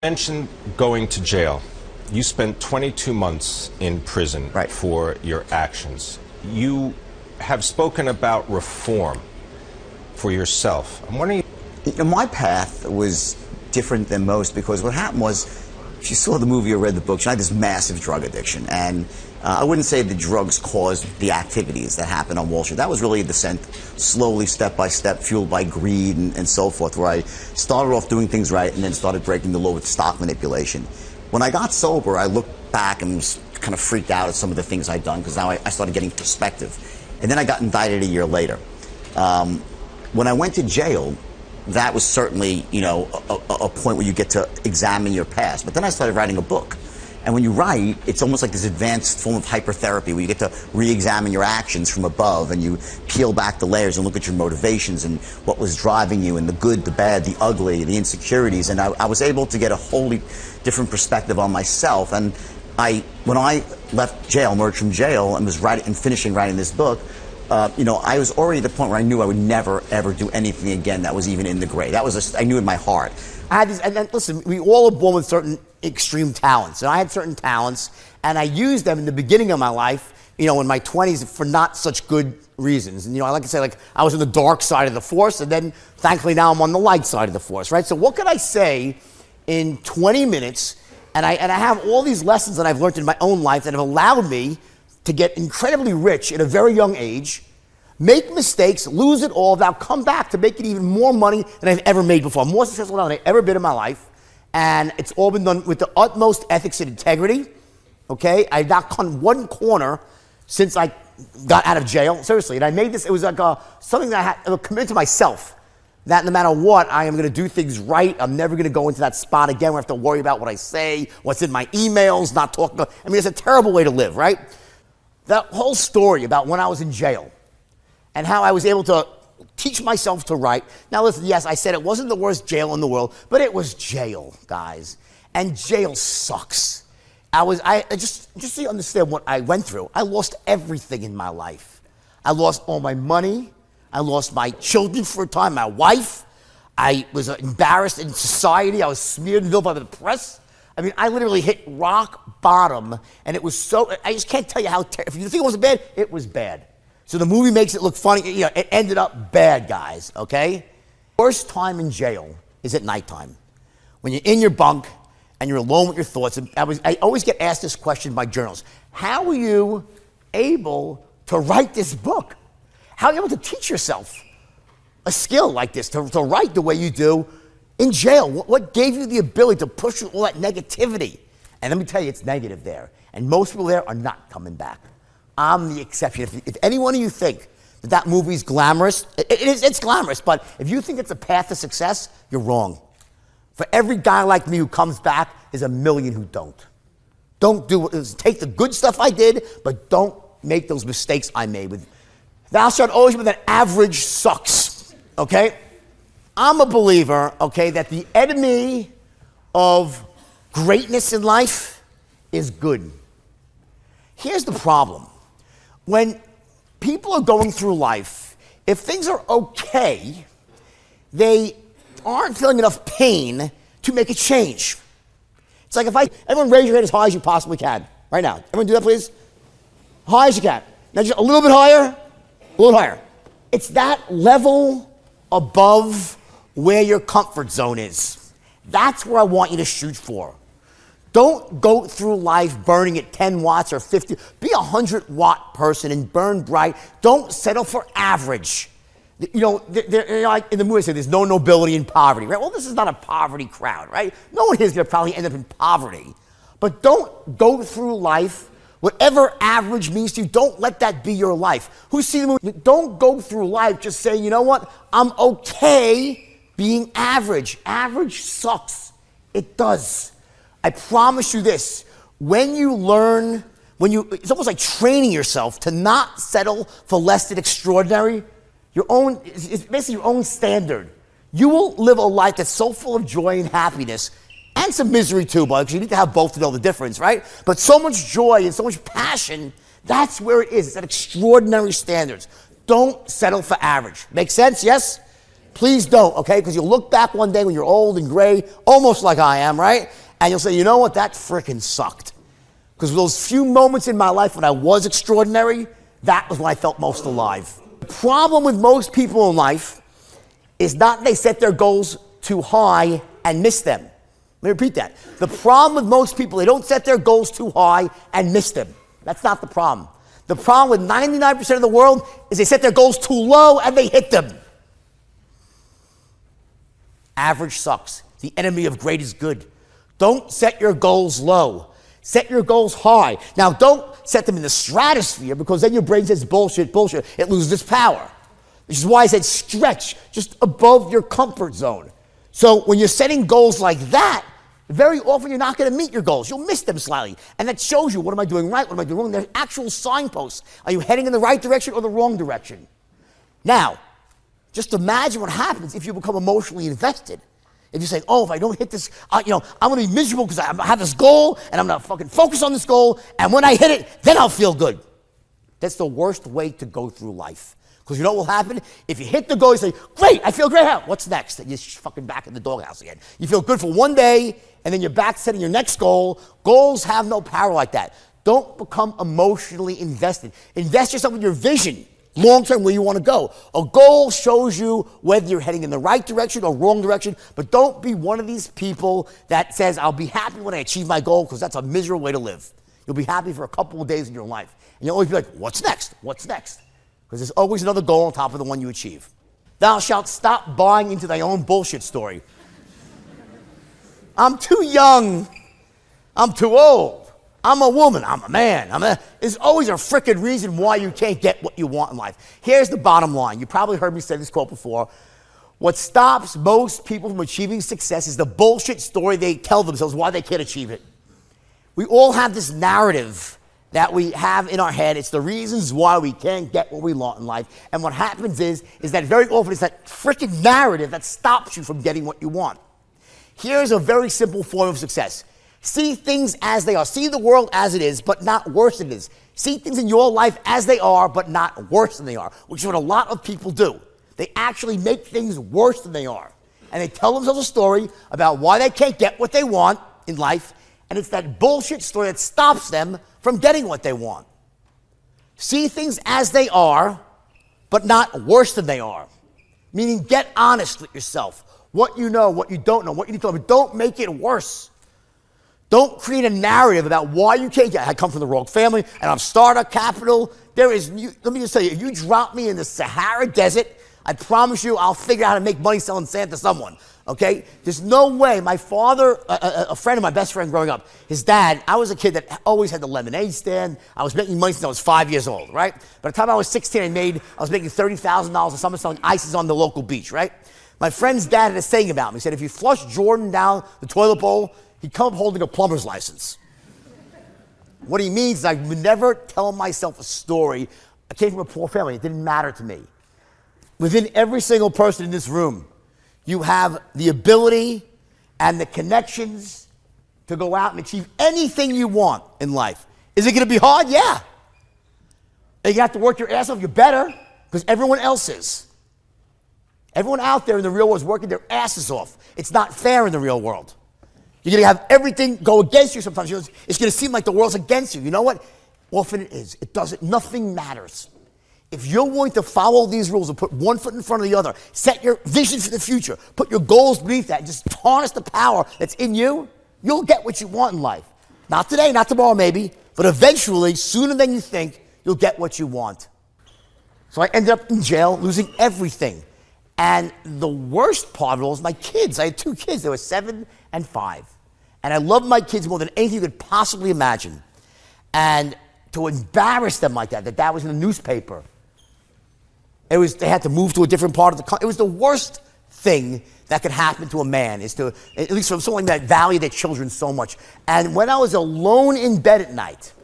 Mentioned going to jail. You spent 22 months in prison for your actions. You have spoken about reform for yourself. I'm wondering. My path was different than most because what happened was, if you saw the movie or read the book, I had this massive drug addiction. And I wouldn't say the drugs caused the activities that happened on Wall Street. That was really a descent, slowly, step by step, fueled by greed and so forth, where I started off doing things right and then started breaking the law with stock manipulation. When I got sober, I looked back and was kind of freaked out at some of the things I'd done because now I started getting perspective. And then I got indicted a year later. When I went to jail, that was certainly, a point where you get to examine your past. But then I started writing a book. And when you write, it's almost like this advanced form of hypertherapy where you get to re-examine your actions from above and you peel back the layers and look at your motivations and what was driving you and the good, the bad, the ugly, the insecurities. And I was able to get a wholly different perspective on myself. And when I left jail, emerged from jail, and was finishing writing this book, I was already at the point where I knew I would never, ever do anything again that was even in the gray. I knew in my heart. I had this, and then, listen, we all are born with certain extreme talents. And I had certain talents, and I used them in the beginning of my life, in my 20s for not such good reasons. And, I like to say, I was on the dark side of the force, and then, thankfully, now I'm on the light side of the force, right? So what could I say in 20 minutes, and I have all these lessons that I've learned in my own life that have allowed me to get incredibly rich at a very young age, make mistakes, lose it all, now come back to make it even more money than I've ever made before. More successful than I've ever been in my life. And it's all been done with the utmost ethics and integrity. Okay? I've not cut one corner since I got out of jail. Seriously. And I made this, it was like something that I committed to myself. That no matter what, I am going to do things right. I'm never going to go into that spot again where I have to worry about what I say, what's in my emails, not talking. It's a terrible way to live, right? That whole story about when I was in jail and how I was able to teach myself to write. Now listen, yes, I said it wasn't the worst jail in the world, but it was jail, guys. And jail sucks. Just so you understand what I went through, I lost everything in my life. I lost all my money. I lost my children for a time, my wife. I was embarrassed in society. I was smeared and vilified by the press. I literally hit rock bottom, and it was so, I just can't tell you how, if you think it wasn't bad, it was bad. So the movie makes it look funny. It ended up bad, guys, okay? Worst time in jail is at nighttime. When you're in your bunk and you're alone with your thoughts. And I always get asked this question by journalists. How were you able to write this book? How are you able to teach yourself a skill like this, to write the way you do in jail? What gave you the ability to push through all that negativity? And let me tell you, it's negative there. And most people there are not coming back. I'm the exception. If any one of you think that movie's glamorous, it's glamorous, but if you think it's a path to success, you're wrong. For every guy like me who comes back, there's a million who don't. Take the good stuff I did, but don't make those mistakes I made. Thou shalt always be that average sucks, okay? I'm a believer, okay, that the enemy of greatness in life is good. Here's the problem. When people are going through life, if things are okay, they aren't feeling enough pain to make a change. It's like everyone raise your hand as high as you possibly can, right now. Everyone do that, please? High as you can. Now just a little bit higher, a little higher. It's that level above where your comfort zone is. That's where I want you to shoot for. Don't go through life burning at 10 watts or 50. Be a 100-watt person and burn bright. Don't settle for average. Like in the movie, I say there's no nobility in poverty, right? Well, this is not a poverty crowd, right? No one here is going to probably end up in poverty. But don't go through life, whatever average means to you, don't let that be your life. Who's seen the movie? Don't go through life just saying, you know what? I'm okay being average. Average sucks. It does. I promise you this, it's almost like training yourself to not settle for less than extraordinary. It's basically your own standard. You will live a life that's so full of joy and happiness, and some misery too, because you need to have both to know the difference, right? But so much joy and so much passion, that's where it is. It's at extraordinary standards. Don't settle for average. Make sense? Yes? Please don't, okay? Because you'll look back one day when you're old and gray, almost like I am, right? And you'll say, you know what, that frickin' sucked. Because those few moments in my life when I was extraordinary, that was when I felt most alive. The problem with most people in life is not they set their goals too high and miss them. Let me repeat that. The problem with most people, they don't set their goals too high and miss them. That's not the problem. The problem with 99% of the world is they set their goals too low and they hit them. Average sucks. The enemy of great is good. Don't set your goals low. Set your goals high. Now, don't set them in the stratosphere because then your brain says bullshit. It loses its power. Which is why I said stretch just above your comfort zone. So when you're setting goals like that, very often you're not going to meet your goals. You'll miss them slightly. And that shows you, what am I doing right? What am I doing wrong? They're actual signposts. Are you heading in the right direction or the wrong direction? Now, just imagine what happens if you become emotionally invested. If you say, oh, if I don't hit this, I'm going to be miserable because I have this goal and I'm going to fucking focus on this goal. And when I hit it, then I'll feel good. That's the worst way to go through life. Because you know what will happen? If you hit the goal, you say, great, I feel great. What's next? And you're fucking back in the doghouse again. You feel good for one day, and then you're back setting your next goal. Goals have no power like that. Don't become emotionally invested. Invest yourself in your vision, long-term, where you want to go. A goal shows you whether you're heading in the right direction or wrong direction, but don't be one of these people that says, I'll be happy when I achieve my goal, because that's a miserable way to live. You'll be happy for a couple of days in your life. And you'll always be like, what's next? What's next? Because there's always another goal on top of the one you achieve. Thou shalt stop buying into thy own bullshit story. I'm too young. I'm too old. I'm a woman. I'm a man. There's always a frickin' reason why you can't get what you want in life. Here's the bottom line. You probably heard me say this quote before. What stops most people from achieving success is the bullshit story they tell themselves why they can't achieve it. We all have this narrative that we have in our head. It's the reasons why we can't get what we want in life. And what happens is that very often it's that freaking narrative that stops you from getting what you want. Here's a very simple form of success. See things as they are. See the world as it is, but not worse than it is. See things in your life as they are, but not worse than they are, which is what a lot of people do. They actually make things worse than they are. And they tell themselves a story about why they can't get what they want in life, and it's that bullshit story that stops them from getting what they want. See things as they are, but not worse than they are. Meaning, get honest with yourself. What you know, what you don't know, what you need to know, but don't make it worse. Don't create a narrative about why you can't get. I come from the wrong family, and I'm startup capital. Let me just tell you, if you drop me in the Sahara Desert, I promise you I'll figure out how to make money selling sand to someone. Okay? There's no way. My father, a friend of my best friend growing up, his dad, I was a kid that always had the lemonade stand. I was making money since I was 5 years old, right? By the time I was 16, I was making $30,000 a summer selling ices on the local beach, right? My friend's dad had a saying about me. He said, if you flush Jordan down the toilet bowl, he'd come up holding a plumber's license. What he means is I would never tell myself a story. I came from a poor family. It didn't matter to me. Within every single person in this room, you have the ability and the connections to go out and achieve anything you want in life. Is it going to be hard? Yeah. Are you going to have to work your ass off? You better, because everyone else is. Everyone out there in the real world is working their asses off. It's not fair in the real world. You're going to have everything go against you sometimes. It's going to seem like the world's against you. You know what? Often it is. It doesn't. Nothing matters. If you're willing to follow these rules and put one foot in front of the other, set your vision for the future, put your goals beneath that, and just harness the power that's in you, you'll get what you want in life. Not today, not tomorrow maybe, but eventually, sooner than you think, you'll get what you want. So I ended up in jail, losing everything. And the worst part of it all was my kids. I had 2 kids. They were 7 and 5. And I loved my kids more than anything you could possibly imagine. And to embarrass them like that was in the newspaper. They had to move to a different part of the country. It was the worst thing that could happen to a man, is to, at least from someone that valued their children so much. And when I was alone in bed at night,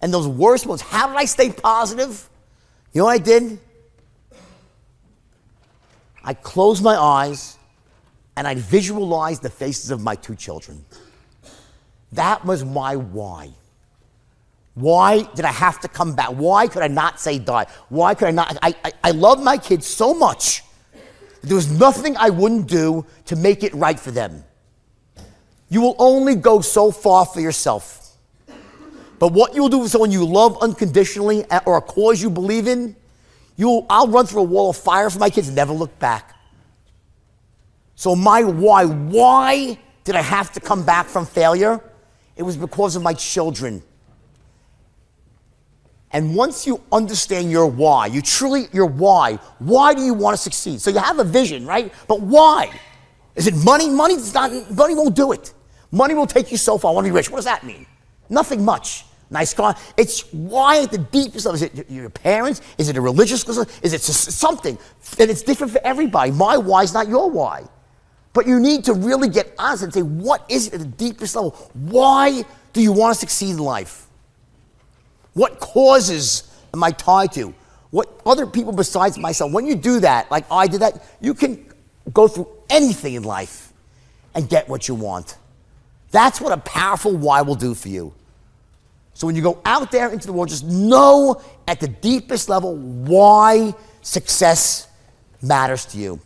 and those worst moments, how did I stay positive? You know what I did? I closed my eyes, and I visualized the faces of my 2 children. That was my why. Why did I have to come back? Why could I not say die? Why could I not? I love my kids so much There was nothing I wouldn't do to make it right for them. You will only go so far for yourself. But what you'll do for someone you love unconditionally or a cause you believe in, I'll run through a wall of fire for my kids and never look back. So my why did I have to come back from failure? It was because of my children. And once you understand your why, your why do you want to succeed? So you have a vision, right? But why? Is it money? Money won't do it. Money will take you so far. I want to be rich. What does that mean? Nothing much. Nice car. It's why at the deepest level. Is it your parents? Is it a religious cause? Is it something? And it's different for everybody. My why is not your why. But you need to really get honest and say, what is it at the deepest level? Why do you want to succeed in life? What causes am I tied to? What other people besides myself? When you do that, like I did that, you can go through anything in life and get what you want. That's what a powerful why will do for you. So when you go out there into the world, just know at the deepest level why success matters to you.